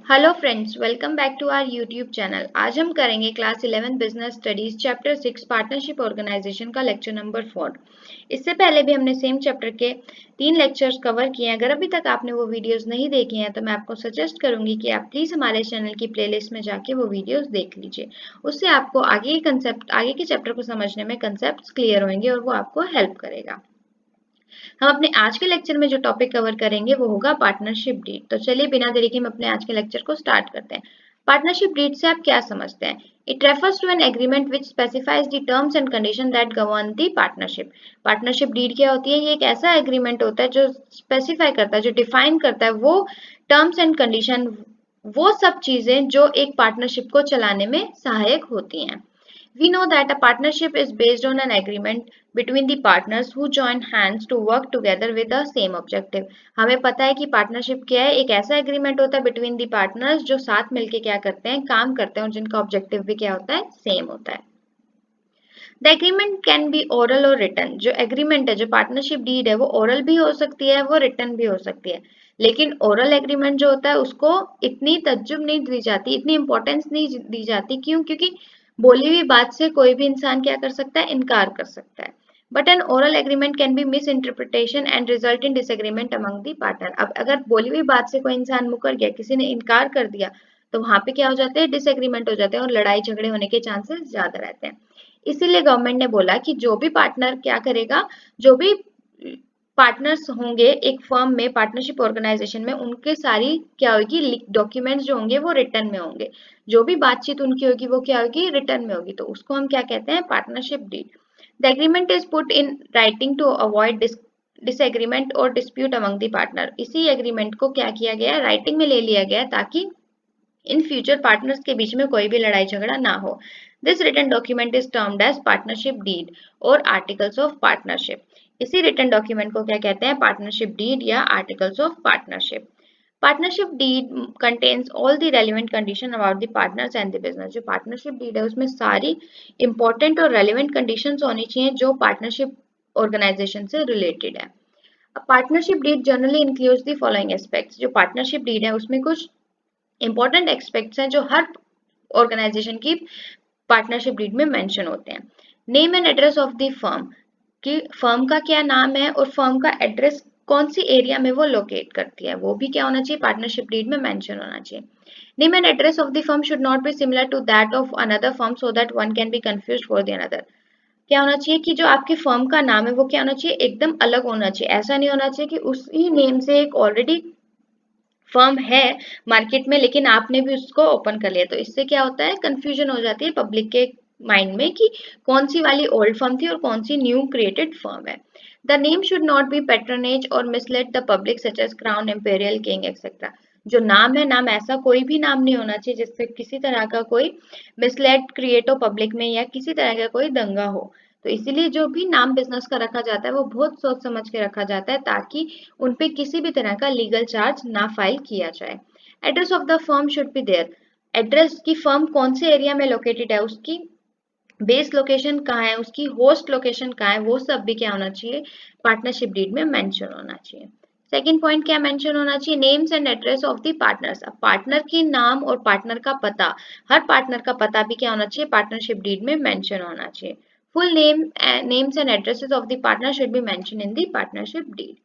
Hello friends, welcome back to our YouTube channel. आज हम करेंगे class 11 business studies chapter 6 partnership organisation का lecture number 4। इससे पहले भी हमने सेम चैप्टर के 3 लेक्चर्स कवर किए हैं। अगर अभी तक आपने वो वीडियोस नहीं देखे हैं तो मैं आपको सजेस्ट करूंगी कि आप प्लीज़ हमारे चैनल की प्लेलिस्ट में जाके वो वीडियोस देख लीजिए। उससे आपको आगे के चैप्टर को समझने में कंसेप्ट क्लियर होंगे और वो आपको हेल्प करेगा। हम अपने आज के लेक्चर में जो टॉपिक कवर करेंगे वो होगा पार्टनरशिप डीड। तो चलिए बिना देरी के हम अपने आज के लेक्चर को स्टार्ट करते हैं। पार्टनरशिप डीड से आप क्या समझते हैं? It refers to an agreement which specifies the terms and condition that govern the partnership. Partnership deed क्या होती है? ये एक ऐसा एग्रीमेंट होता है जो स्पेसिफाई करता है, जो डिफाइन करता है वो टर्म्स एंड कंडीशन, वो सब चीजें जो एक पार्टनरशिप को चलाने में सहायक होती हैं। We know that a partnership is based on an agreement between the partners who join hands to work together with the same objective. हमें पता है कि पार्टनरशिप क्या है। एक ऐसा एग्रीमेंट होता है बिटवीन दी पार्टनर्स जो साथ मिलके क्या करते हैं, काम करते हैं और जिनका ऑब्जेक्टिव भी क्या होता है, सेम होता है। The agreement can be oral और रिटन। जो एग्रीमेंट है, जो पार्टनरशिप डीड है, वो ओरल भी हो सकती है, वो रिटन भी हो सकती है। लेकिन ओरल एग्रीमेंट जो होता है उसको इतनी तज्जुब नहीं दी जाती, इतनी इंपॉर्टेंस नहीं दी जाती। क्यों? क्योंकि बोली हुई बात से कोई भी इंसान क्या कर सकता है, इनकार कर सकता है। But N oral agreement can be miss interpretation and result in disagreement among the partner. अब अगर बोली हुई बात से कोई इंसान मुकर गया, किसी ने इनकार कर दिया, तो वहां पे क्या हो जाते हैं, डिसएग्रीमेंट हो जाते हैं और लड़ाई झगड़े होने के चांसेस ज्यादा रहते हैं। इसीलिए गवर्नमेंट ने बोला कि जो भी पार्टनर क्या करेगा, जो भी पार्टनर्स होंगे एक फर्म में, पार्टनरशिप ऑर्गेनाइजेशन में, उनके सारी क्या होगी, डॉक्यूमेंट्स जो होंगे वो रिटर्न में होंगे। जो भी बातचीत उनकी होगी वो क्या होगी, रिटर्न में होगी। तो उसको हम क्या कहते हैं, partnership deed. The agreement is put in writing to avoid disagreement और डिस्प्यूट अमंग द पार्टनर। इसी एग्रीमेंट को क्या किया गया, राइटिंग में ले लिया गया ताकि इन फ्यूचर पार्टनर्स के बीच में कोई भी लड़ाई झगड़ा ना हो। This written document is termed as partnership deed और आर्टिकल्स ऑफ पार्टनरशिप। इसी रिटन डॉक्यूमेंट को क्या कहते हैं, पार्टनरशिप डीड या articles of partnership. Partnership deed contains all the relevant condition about the partners and the business. जो partnership deed है उसमें सारी इंपॉर्टेंट और रेलिवेंट कंडीशंस होनी चाहिए जो पार्टनरशिप ऑर्गेनाइजेशन से रिलेटेड है। Partnership deed generally includes the following aspects. जो पार्टनरशिप डीड है उसमें कुछ इंपॉर्टेंट एस्पेक्ट्स हैं जो हर ऑर्गेनाइजेशन की पार्टनरशिप डीड में मेंशन होते हैं। Name and address of the firm, कि फर्म का क्या नाम है और फर्म का एड्रेस कौन सी एरिया में वो लोकेट करती है, वो भी क्या होना चाहिए, पार्टनरशिप डीड में मेंशन होना चाहिए। Name and address of the firm should not be similar to that of another firm so that one can be confused for the another. क्या होना चाहिए कि जो आपकी फर्म का नाम है वो क्या होना चाहिए, एकदम अलग होना चाहिए। ऐसा नहीं होना चाहिए कि उसी नेम से एक ऑलरेडी फर्म है मार्केट में लेकिन आपने भी उसको ओपन कर लिया, तो इससे क्या होता है, कंफ्यूजन हो जाती है पब्लिक के माइंड में कि कौन सी वाली ओल्ड फर्म थी और कौन सी न्यू क्रिएटेड फर्म है। The name should not be patronage और mislead the public such as crown, imperial, king etcetera. जो नाम है, नाम ऐसा कोई भी नाम नहीं होना चाहिए जिससे किसी तरह का कोई मिसलेड क्रिएट हो पब्लिक में या किसी तरह का कोई दंगा हो। तो इसीलिए जो भी नाम बिजनेस का रखा जाता है वो बहुत सोच समझ के रखा जाता है ताकि उन पे किसी भी तरह का लीगल चार्ज ना फाइल किया जाए। Address of the firm should be there. Address की फर्म कौन से एरिया में लोकेटेड है, उसकी बेस लोकेशन कहाँ है, उसकी होस्ट लोकेशन कहाँ है, वो सब भी क्या होना चाहिए, पार्टनरशिप डीड में मेंशन होना चाहिए। सेकंड पॉइंट क्या मेंशन होना चाहिए, names and address of the partners. अब पार्टनर की नाम और पार्टनर का पता, हर पार्टनर का पता भी क्या होना चाहिए, पार्टनरशिप डीड में मेंशन होना चाहिए। Full names and addresses of the partner should be mention in the partnership deed.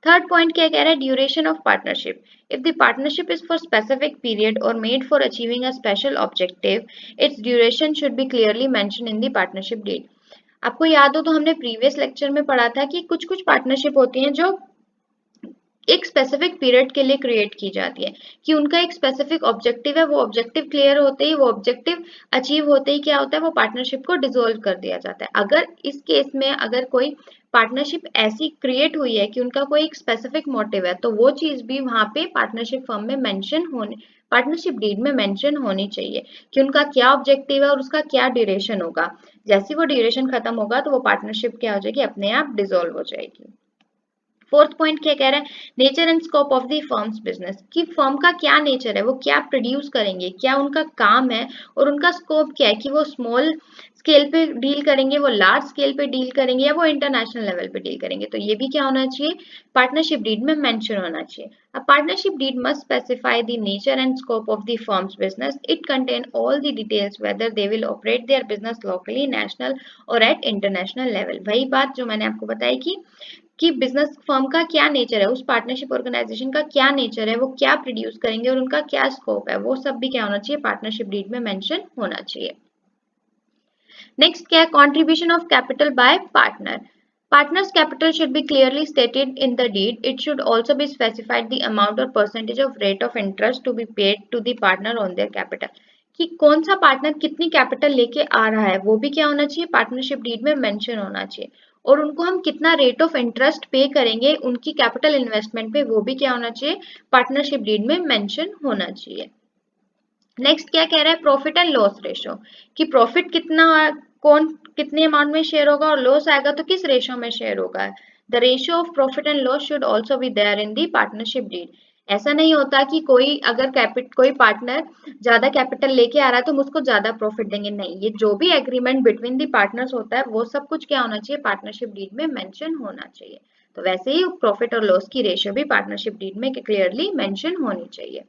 Third point क्या कह रहा है, duration of partnership. If the partnership is for specific period और made for achieving a special objective, its duration should be clearly mention in the partnership deed. आपको याद हो तो हमने प्रीवियस लेक्चर में पढ़ा था कि कुछ कुछ पार्टनरशिप होती हैं जो एक स्पेसिफिक पीरियड के लिए क्रिएट की जाती है, कि उनका एक स्पेसिफिक ऑब्जेक्टिव है, वो ऑब्जेक्टिव क्लियर होते ही, वो ऑब्जेक्टिव अचीव होते ही क्या होता है, वो पार्टनरशिप को डिसॉल्व कर दिया जाता है। अगर इस केस में अगर कोई पार्टनरशिप ऐसी क्रिएट हुई है कि उनका कोई एक स्पेसिफिक मोटिव है, तो वो चीज भी वहां पे पार्टनरशिप फर्म में मेंशन होने, पार्टनरशिप डीड में मेंशन होनी चाहिए कि उनका क्या ऑब्जेक्टिव है और उसका क्या ड्यूरेशन होगा। जैसे वो ड्यूरेशन खत्म होगा तो वो पार्टनरशिप क्या हो जाएगी, अपने आप डिसॉल्व हो जाएगी। फोर्थ पॉइंट क्या कह रहा है, nature and scope of the firms business, कि फर्म का क्या नेचर है, वो क्या प्रोड्यूस करेंगे, क्या उनका काम है और उनका स्कोप क्या है, कि वो स्मॉल स्केल पे डील करेंगे, वो लार्ज स्केल पे डील करेंगे, या वो इंटरनेशनल लेवल पे डील करेंगे। तो ये भी क्या होना चाहिए, पार्टनरशिप डीड में मेंशन होना चाहिए। A partnership deed must specify the nature and scope of the firm's business. It contains all the details whether they will operate their business locally, national or at international level. वही बात जो मैंने आपको बताई कि business firm का क्या nature है, उस पार्टनरशिप ऑर्गेनाइजेशन का क्या नेचर है, वो क्या प्रोड्यूस करेंगे और उनका क्या स्कोप है, वो सब भी क्या होना चाहिए, पार्टनरशिप डीड में मेंशन होना चाहिए। नेक्स्ट क्या है, contribution of capital by partner. Partner's capital should be clearly stated in the deed. It should also be specified the amount or percentage of rate of interest to be paid to the partner on their capital. कि कौन सा partner कितनी capital लेके आ रहा है वो भी क्या होना चाहिए, पार्टनरशिप डीड में मेंशन होना चाहिए। और उनको हम कितना रेट ऑफ इंटरेस्ट पे करेंगे उनकी कैपिटल इन्वेस्टमेंट पे, वो भी क्या होना चाहिए, पार्टनरशिप डीड में मेंशन होना चाहिए। नेक्स्ट क्या कह रहा है, प्रॉफिट एंड लॉस रेशो, कि प्रॉफिट कितना, कौन कितने अमाउंट में शेयर होगा और लॉस आएगा तो किस रेशो में शेयर होगा। The ratio of profit and loss should also be there in the partnership deed. ऐसा नहीं होता कि कोई पार्टनर ज्यादा कैपिटल लेके आ रहा है तो हम उसको ज्यादा प्रॉफिट देंगे, नहीं, ये जो भी एग्रीमेंट बिटवीन दी पार्टनर्स होता है वो सब कुछ क्या होना चाहिए, पार्टनरशिप डीड में मेंशन होना चाहिए। तो वैसे ही प्रॉफिट और लॉस की रेशियो भी पार्टनरशिप डीड में क्लियरली मेंशन होनी चाहिए।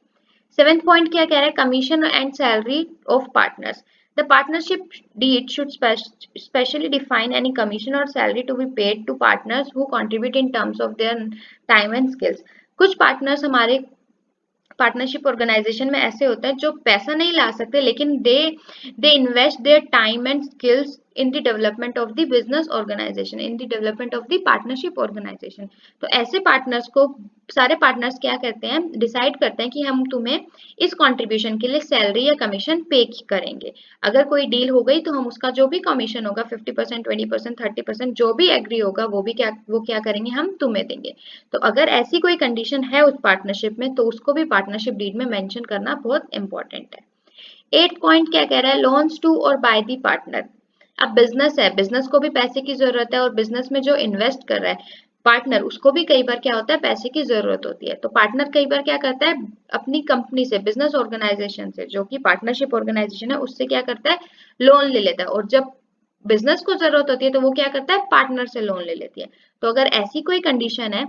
सेवेंथ पॉइंट क्या कह रहा है, commission and salary of partners. The partnership deed should specially define any commission और salary to be paid to partners who contribute in terms of their time and skills. कुछ partners हमारे partnership organisation में ऐसे होते हैं जो पैसा नहीं ला सकते, लेकिन they invest their time and skills in the development of the business organisation, in the development of the partnership organisation. तो ऐसे पार्टनर्स को सारे पार्टनर्स क्या करते हैं, डिसाइड करते हैं कि हम तुम्हें इस कंट्रीब्यूशन के लिए सैलरी या कमीशन पे करेंगे। अगर कोई डील हो गई तो हम उसका जो भी कमीशन होगा 50%, 20%, 30% जो भी एग्री होगा वो क्या करेंगे, हम तुम्हें देंगे। तो अगर ऐसी कोई कंडीशन है उस पार्टनरशिप में तो उसको भी पार्टनरशिप डीड में मेंशन करना बहुत इंपॉर्टेंट है। 8 पॉइंट क्या कह रहा है, लोन्स टू और बाय दी पार्टनर। अब बिजनेस है, बिजनेस को भी पैसे की जरूरत है और बिजनेस में जो इन्वेस्ट कर रहा है पार्टनर, उसको भी कई बार क्या होता है, पैसे की जरूरत होती है। तो पार्टनर कई बार क्या करता है, अपनी कंपनी से, बिजनेस ऑर्गेनाइजेशन से, जो कि पार्टनरशिप ऑर्गेनाइजेशन है, उससे क्या करता है, लोन ले लेता है। और जब बिजनेस को जरूरत होती है तो वो क्या करता है, पार्टनर से लोन ले लेती है। तो अगर ऐसी कोई कंडीशन है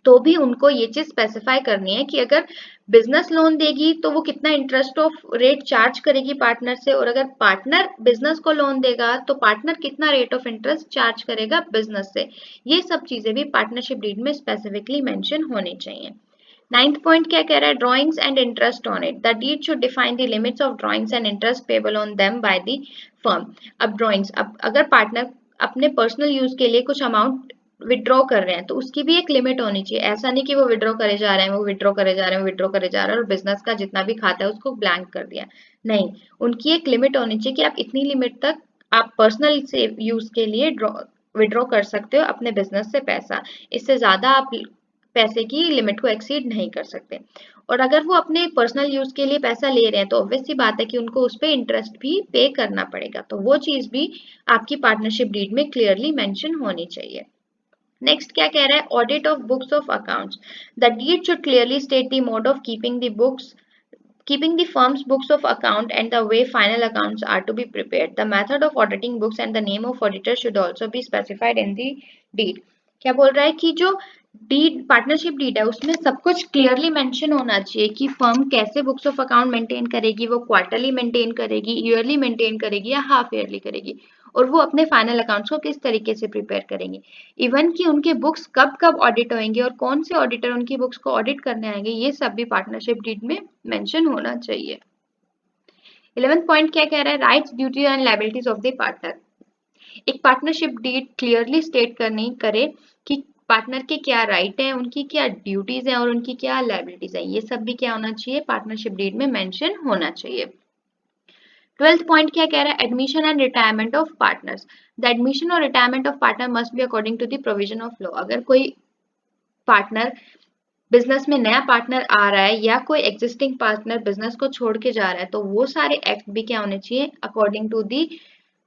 तो भी उनको ये चीज स्पेसिफाई करनी है कि अगर बिजनेस लोन देगी तो वो कितना इंटरेस्ट ऑफ रेट चार्ज करेगी पार्टनर से, और अगर पार्टनर बिजनेस को लोन देगा तो पार्टनर कितना रेट ऑफ इंटरेस्ट चार्ज करेगा बिजनेस से। ये सब चीजें भी पार्टनरशिप डीड में स्पेसिफिकली मेंशन होनी चाहिए। 9th पॉइंट क्या कह रहा है, drawings and interest on it. The deed should define the limits of drawings and interest payable on them by the firm. अब ड्रॉइंग्स, अब अगर पार्टनर अपने पर्सनल यूज के लिए कुछ अमाउंट विड्रॉ कर रहे हैं तो उसकी भी एक लिमिट होनी चाहिए। ऐसा नहीं कि वो विड्रॉ करे जा रहे हैं, वो विड्रॉ करे जा रहे हैं, विड्रॉ करे जा रहे हैं और बिजनेस का जितना भी खाता है उसको ब्लैंक कर दिया। नहीं, उनकी एक लिमिट होनी चाहिए कि आप इतनी लिमिट तक आप पर्सनल से यूज के लिए विड्रॉ कर सकते हो अपने बिजनेस से पैसा, इससे ज्यादा आप पैसे की लिमिट को एक्सीड नहीं कर सकते। और अगर वो अपने पर्सनल यूज के लिए पैसा ले रहे हैं तो ऑब्वियस सी बात है कि उनको उस पर इंटरेस्ट भी पे करना पड़ेगा। तो वो चीज भी आपकी पार्टनरशिप डीड में क्लियरली मेंशन होनी चाहिए। नेक्स्ट क्या कह रहा है, audit of books of accounts. The deed should clearly state the mode of keeping the firm's books of account and the way final accounts are to be prepared. The method of auditing books and the name of auditor should also be specified in the deed. क्या बोल रहा है कि जो deed, partnership deed है, उसमें सब कुछ क्लियरली मेंशन होना चाहिए कि फर्म कैसे बुक्स ऑफ अकाउंट मेंटेन करेगी, वो क्वार्टरली मेंटेन करेगी, ईयरली मेंटेन करेगी या हाफ ईयरली करेगी, और वो अपने फाइनल अकाउंट्स को किस तरीके से प्रिपेयर करेंगे। इवन कि उनके बुक्स कब कब ऑडिट होंगे और कौन से ऑडिटर उनकी बुक्स को ऑडिट करने आएंगे, ये सब भी पार्टनरशिप डीड में मेंशन होना चाहिए। 11th पॉइंट क्या कह रहा है, rights, duty and liabilities of the partner. एक पार्टनरशिप डीड क्लियरली स्टेट करे कि पार्टनर के क्या राइट है, उनकी क्या ड्यूटीज है और उनकी क्या लायबिलिटीज है, ये सब भी क्या होना चाहिए, पार्टनरशिप डीड में मेंशन होना चाहिए। 12th पॉइंट क्या कह रहा है, admission and retirement of partners. The admission और retirement of partner must be according to the provision of law. अगर कोई पार्टनर बिजनेस में नया पार्टनर आ रहा है या कोई एग्जिस्टिंग पार्टनर बिजनेस को छोड़ के जा रहा है तो वो सारे एक्ट भी क्या होने चाहिए, अकॉर्डिंग टू दी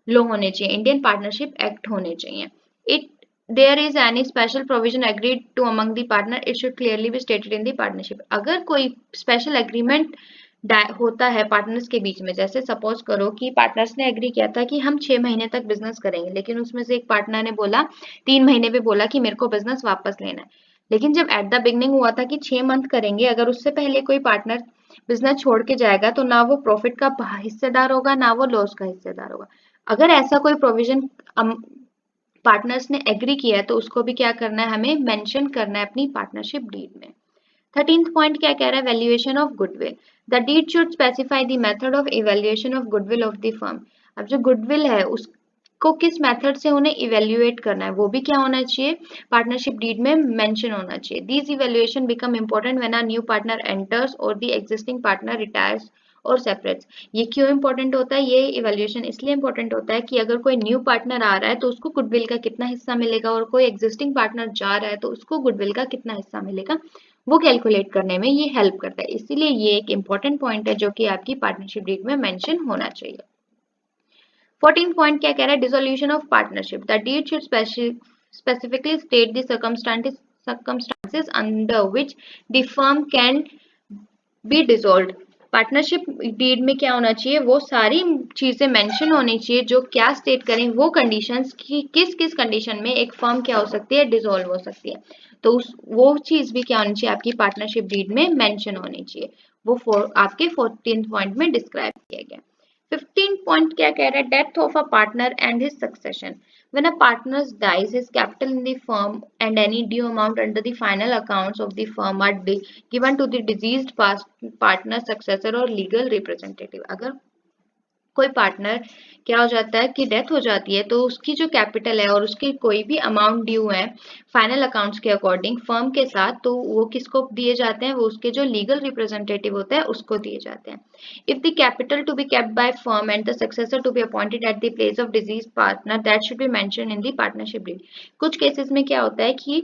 लॉ होने चाहिए, इंडियन पार्टनरशिप एक्ट होने चाहिए। It there is any special provision agreed to among the partner, it should clearly be stated in the partnership. अगर कोई स्पेशल एग्रीमेंट होता है पार्टनर्स के बीच में। जैसे सपोज करो कि पार्टनर्स ने एग्री किया था कि हम 6 महीने तक बिजनेस करेंगे, लेकिन उसमें से एक पार्टनर ने बोला 3 महीने पे बोला कि मेरे को बिजनेस वापस लेना है। लेकिन जब एट द बिगनिंग हुआ था कि 6 मंथ करेंगे, अगर उससे पहले कोई पार्टनर बिजनेस छोड़ के जाएगा तो ना वो प्रॉफिट का हिस्सेदार होगा, ना वो लॉस का हिस्सेदार होगा। अगर ऐसा कोई प्रोविजन पार्टनर्स ने एग्री किया है तो उसको भी क्या करना है, हमें मेंशन करना है अपनी पार्टनरशिप डीड में। 13th पॉइंट क्या कह रहा है, valuation of goodwill. The deed should specify the method of evaluation of goodwill of the firm. अब जो गुडविल है उसको किस मेथड से उन्हें इवैल्यूएट करना है वो भी क्या होना चाहिए, पार्टनरशिप डीड में मेंशन होना चाहिए। These evaluation become important when a new partner enters और द एग्जिस्टिंग पार्टनर रिटायर्स और सेपरेट्स। ये क्यों इंपॉर्टेंट होता है, ये इवैल्यूएशन इसलिए इंपॉर्टेंट होता है कि अगर कोई न्यू पार्टनर आ रहा है तो उसको गुडविल का कितना हिस्सा मिलेगा, और कोई एग्जिस्टिंग पार्टनर जा रहा है तो उसको गुडविल का कितना हिस्सा मिलेगा, वो कैलकुलेट करने में ये हेल्प करता है। इसीलिए ये एक इंपॉर्टेंट पॉइंट है जो कि आपकी पार्टनरशिप डीड में मेंशन होना चाहिए। 14 पॉइंट क्या कह रहा है, dissolution of partnership. The deed should specifically state the circumstances under which the firm can be dissolved। Partnership deed में क्या होना चाहिए, वो सारी चीजें मेंशन होनी चाहिए जो क्या स्टेट करें वो कंडीशंस की किस किस कंडीशन में एक फर्म क्या हो सकती है, डिसॉल्व हो सकती है। तो वो चीज भी क्या होनी चाहिए, आपकी पार्टनरशिप डीड में मेंशन होनी चाहिए। वो आपके 14th पॉइंट में डिस्क्राइब किया गया। 15 पॉइंट क्या कह रहा है, death of a partner and his succession. When a partner dies, his capital in the firm and any due amount under the final accounts of the firm are given to the deceased partner, successor or legal representative। अगर कोई partner क्या हो जाता है कि death हो जाती है तो उसकी जो कैपिटल है और उसके कोई भी अमाउंट ड्यू है फाइनल अकाउंट्स के अकॉर्डिंग फर्म के साथ, तो वो किसको दिए जाते हैं, वो उसके जो लीगल रिप्रेजेंटेटिव होता है उसको दिए जाते हैं। If the capital to be kept by firm and the successor to be appointed at the place of disease partner, that should be mention in the partnership deed. कुछ केसेस में क्या होता है कि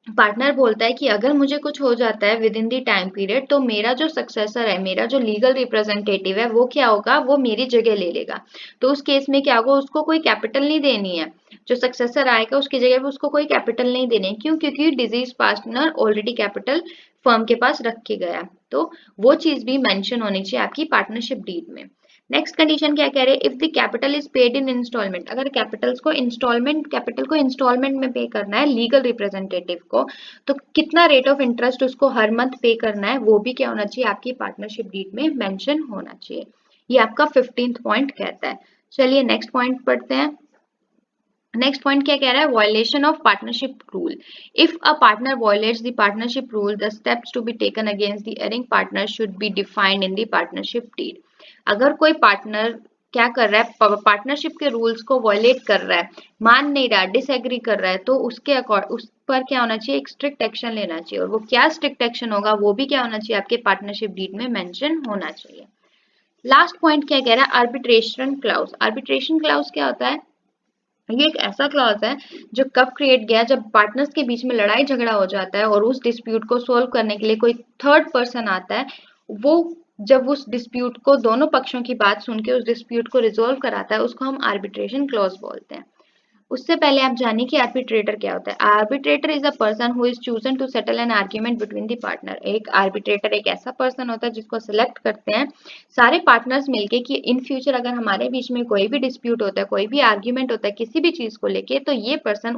पार्टनर बोलता है कि अगर मुझे कुछ हो जाता है with in the time period तो मेरा जो सक्सेसर है, मेरा जो लीगल रिप्रेजेंटेटिव है, वो क्या होगा, वो मेरी जगह ले लेगा। तो उस केस में क्या होगा, उसको कोई कैपिटल नहीं देनी है। जो सक्सेसर आएगा उसकी जगह पे उसको कोई कैपिटल नहीं देनी है। क्यों, क्योंकि disease partner already capital firm के पास रख के गया। तो वो चीज भी मेंशन होनी चाहिए आपकी पार्टनरशिप डीड में। नेक्स्ट कंडीशन क्या कह रहे हैं, if the capital is paid in instalment. अगर कैपिटल को इंस्टॉलमेंट में पे करना है लीगल रिप्रेजेंटेटिव को, तो कितना रेट ऑफ इंटरेस्ट उसको हर मंथ पे करना है वो भी क्या होना चाहिए, आपकी पार्टनरशिप डीड में मेंशन होना चाहिए। ये आपका 15th पॉइंट कहता है। चलिए नेक्स्ट पॉइंट पढ़ते हैं। नेक्स्ट पॉइंट क्या कह रहा है, violation of partnership rule. If a partner violates the partnership rule, the steps to be taken against the erring partner should be defined in the partnership deed. अगर कोई partner क्या कर रहा है, पार्टनरशिप के रूल्स को वायलेट कर रहा है, मान नहीं रहा, डिसएग्री कर रहा है, तो उस पर क्या होना चाहिए, एक स्ट्रिक्ट एक्शन लेना चाहिए। और वो क्या स्ट्रिक्ट एक्शन होगा वो भी क्या होना चाहिए, आपके पार्टनरशिप डीड में मेंशन होना चाहिए। लास्ट पॉइंट क्या कह रहा है, आर्बिट्रेशन क्लाउज। आर्बिट्रेशन क्लाउज क्या होता है, ये एक ऐसा क्लॉज है जो कब क्रिएट गया, जब पार्टनर्स के बीच में लड़ाई झगड़ा हो जाता है और उस डिस्प्यूट को सोल्व करने के लिए कोई थर्ड पर्सन आता है। वो जब उस डिस्प्यूट को, दोनों पक्षों की बात सुन के उस डिस्प्यूट को रिजोल्व कराता है, उसको हम आर्बिट्रेशन क्लॉज बोलते हैं। उससे पहले आप जानिए कि आर्बिट्रेटर क्या होता है। Arbitrator is a person who is chosen to settle an argument between the partner. एक आर्बिट्रेटर एक ऐसा पर्सन होता है जिसको सिलेक्ट करते हैं सारे पार्टनर्स मिलके कि इन फ्यूचर अगर हमारे बीच में कोई भी डिस्प्यूट होता है, कोई भी आर्ग्यूमेंट होता है किसी भी चीज को लेके, तो ये पर्सन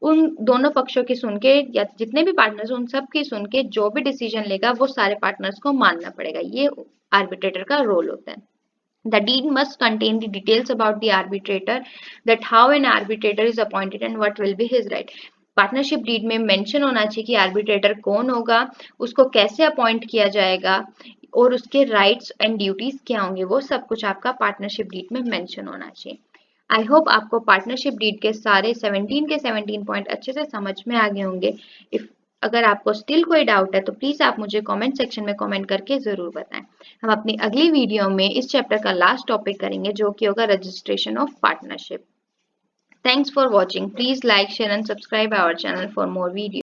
उन दोनों पक्षों की सुन के, या जितने भी पार्टनर्स उन सब की सुन के जो भी डिसीजन लेगा वो सारे पार्टनर्स को मानना पड़ेगा। ये आर्बिट्रेटर का रोल होता है। The deed must contain the details about the arbitrator, that how an arbitrator is appointed and what will be his right। Partnership deed में मेंशन होना चाहिए कि आर्बिट्रेटर कौन होगा, उसको कैसे अपॉइंट किया जाएगा और उसके राइट्स एंड ड्यूटीज क्या होंगे, वो सब कुछ आपका पार्टनरशिप डीड में मेंशन होना चाहिए। आई होप आपको पार्टनरशिप डीड के सारे 17 के 17 पॉइंट अच्छे से समझ में आ गए होंगे। इफ अगर आपको स्टिल कोई डाउट है तो प्लीज आप मुझे कमेंट सेक्शन में कमेंट करके जरूर बताएं। हम अपनी अगली वीडियो में इस चैप्टर का लास्ट टॉपिक करेंगे जो कि होगा registration of partnership. Thanks for watching. Please like, share and subscribe our channel for more video.